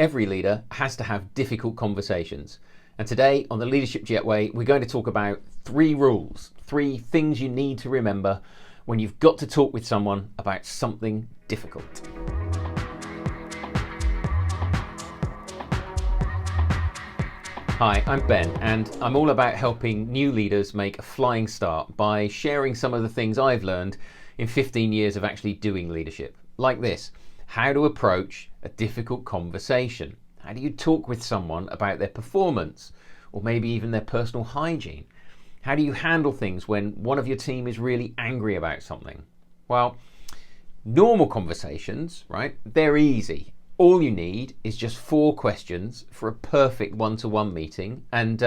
every leader has to have difficult conversations. And today on the Leadership Jetway, we're going to talk about 3 rules, 3 things you need to remember when you've got to talk with someone about something difficult. Hi, I'm Ben, and I'm all about helping new leaders make a flying start by sharing some of the things I've learned in 15 years of actually doing leadership. Like this: how to approach a difficult conversation. How do you talk with someone about their performance or maybe even their personal hygiene? How do you handle things when one of your team is really angry about something? Well, normal conversations, right? They're easy. All you need is just 4 questions for a perfect one-to-one meeting. And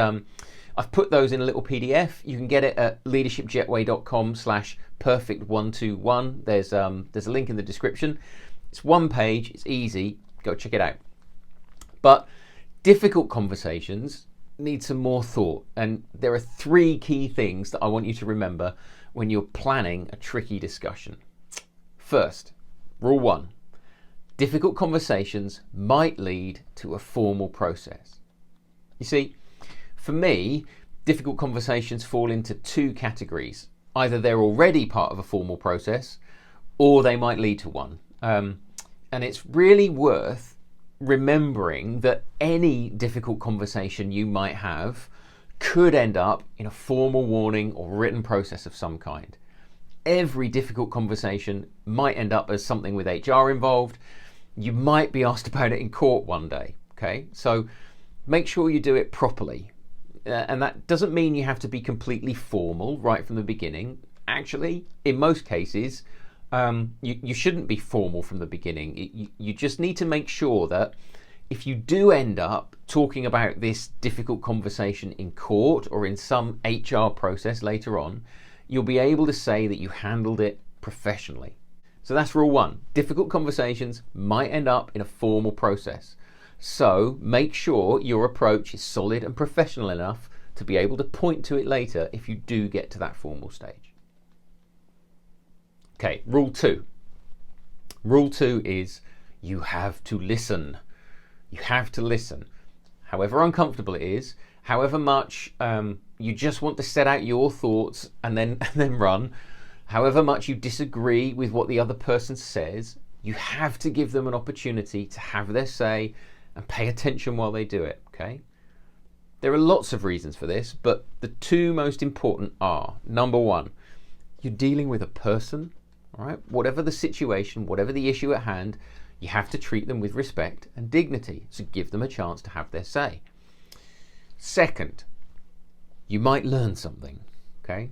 I've put those in a little PDF. You can get it at leadershipjetway.com/perfect121. There's a link in the description. It's 1 page, it's easy, go check it out. But difficult conversations need some more thought. And there are 3 key things that I want you to remember when you're planning a tricky discussion. First, rule 1. Difficult conversations might lead to a formal process. You see, for me, difficult conversations fall into 2 categories. Either they're already part of a formal process, or they might lead to one. And it's really worth remembering that any difficult conversation you might have could end up in a formal warning or written process of some kind. Every difficult conversation might end up as something with HR involved. You might be asked about it in court one day, okay? So make sure you do it properly. And that doesn't mean you have to be completely formal right from the beginning. Actually, in most cases, you shouldn't be formal from the beginning. You just need to make sure that if you do end up talking about this difficult conversation in court or in some HR process later on, you'll be able to say that you handled it professionally. So that's rule 1. Difficult conversations might end up in a formal process. So make sure your approach is solid and professional enough to be able to point to it later if you do get to that formal stage. Okay, rule 2. Rule 2 is you have to listen. You have to listen. However uncomfortable it is, however much you just want to set out your thoughts and then run, however much you disagree with what the other person says, you have to give them an opportunity to have their say and pay attention while they do it, okay? There are lots of reasons for this, but the 2 most important are, number 1, you're dealing with a person, all right? Whatever the situation, whatever the issue at hand, you have to treat them with respect and dignity, so give them a chance to have their say. Second, you might learn something, okay?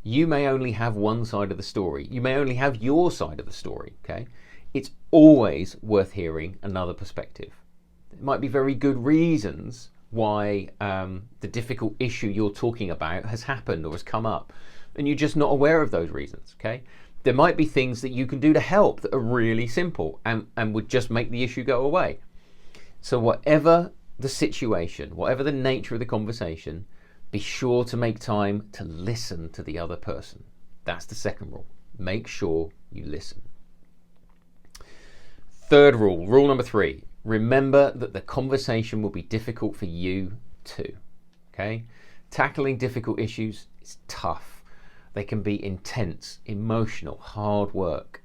You may only have one side of the story. You may only have your side of the story, okay? It's always worth hearing another perspective. There might be very good reasons why the difficult issue you're talking about has happened or has come up, and you're just not aware of those reasons, okay? There might be things that you can do to help that are really simple and would just make the issue go away. So whatever the situation, whatever the nature of the conversation, be sure to make time to listen to the other person. That's the second rule. Make sure you listen. Third rule, rule number 3. Remember that the conversation will be difficult for you too. Okay? Tackling difficult issues is tough. They can be intense, emotional, hard work.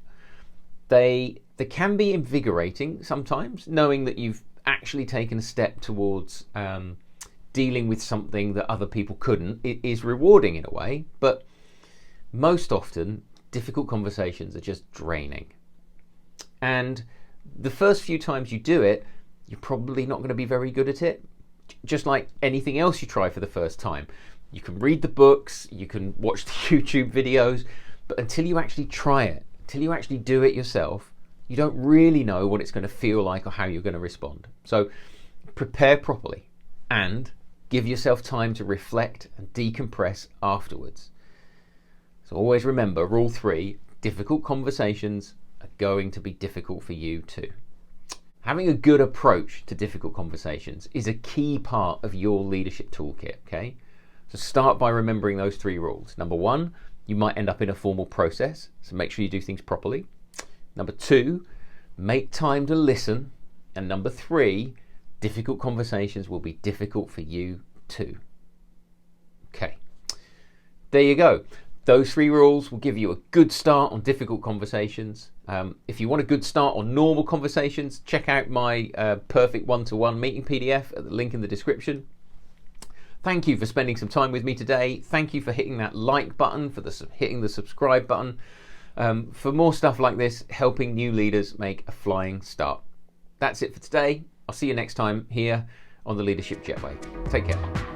They can be invigorating sometimes, knowing that you've actually taken a step towards dealing with something that other people couldn't. It is rewarding in a way, but most often difficult conversations are just draining. And the first few times you do it, you're probably not going to be very good at it. Just like anything else you try for the first time. You can read the books, you can watch the YouTube videos, but until you actually try it, until you actually do it yourself, you don't really know what it's going to feel like or how you're going to respond. So prepare properly and give yourself time to reflect and decompress afterwards. So always remember, rule 3, difficult conversations are going to be difficult for you too. Having a good approach to difficult conversations is a key part of your leadership toolkit, okay? So start by remembering those 3 rules. Number 1, you might end up in a formal process, so make sure you do things properly. Number 2, make time to listen. And number 3, difficult conversations will be difficult for you too. Okay, there you go. Those 3 rules will give you a good start on difficult conversations. If you want a good start on normal conversations, check out my perfect one-to-one meeting PDF at the link in the description. Thank you for spending some time with me today. Thank you for hitting that like button, for hitting the subscribe button. For more stuff like this, helping new leaders make a flying start. That's it for today. I'll see you next time here on the Leadership Jetway. Take care.